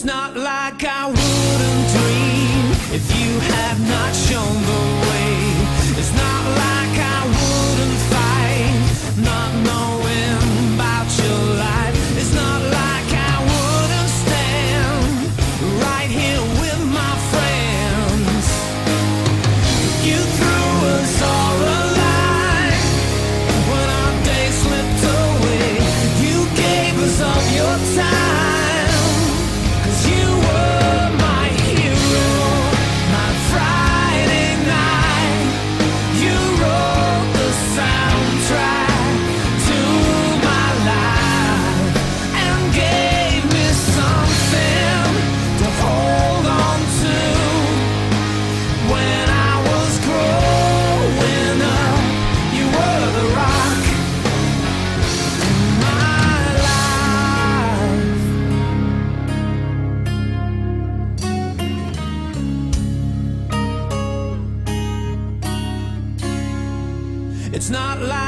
not like I wouldn't dream if you had not shown the way. It's not like I wouldn't fight, not knowing about your life. It's not like I wouldn't stand right here with my friends. You threw us all a line when our day slipped away. You gave us all your time, 'cause you were my hero, my Friday night. You wrote the soundtrack to my life and gave me something to hold on to. When I was growing up, you were the rock in my life. It's not like